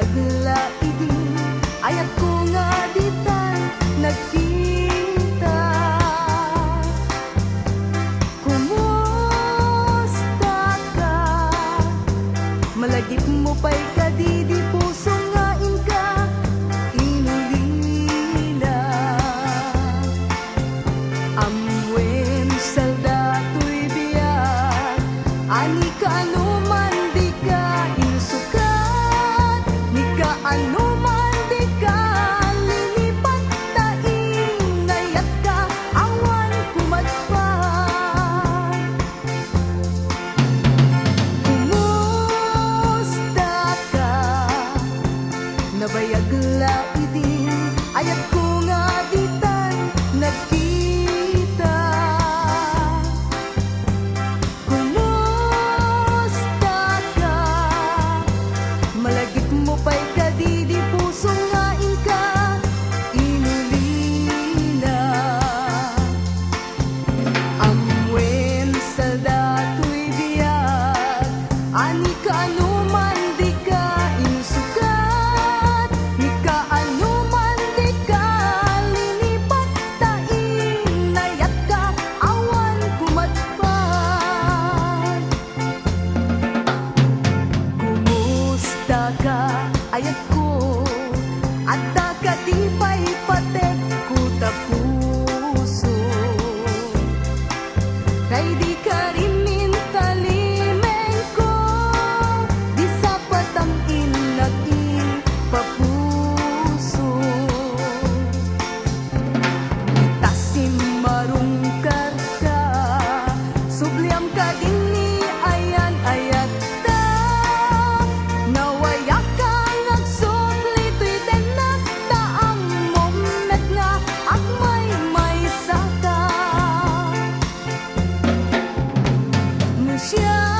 Nabayag laidi, ayat ko nga ditan nagkita. Kumusta ka? Malagip mo pa'y kadidi puso nga inka inulila. Amwen saldato'y biyak, ani ka anuman di ka inusukat, ni ka anuman di ka lilipat, taing ngayat ka awan kumadpat. Kumusta ka? Nabayag laidi, ayat ko nga ditan nagkita. Kumusta ka? Malagip mo pa'y kadidi puso nga inka inulila. Amwen saldato'y biyak, ani ka anuman di ka inusukat, ni ka anuman di ka lilipat, taing nayat ka awan kumadpat. Kumusta ka? Ayat ko at takatipay patek ko ta puso, kay di ka rin mintalimeng ko, di sapat ang inagin papuso. Itasim marungkar ka, subliam ka din ni ayan ayat ta. Nawaya ka ngagsupli to'y tenak, taang moment nga agmay may saka. No siya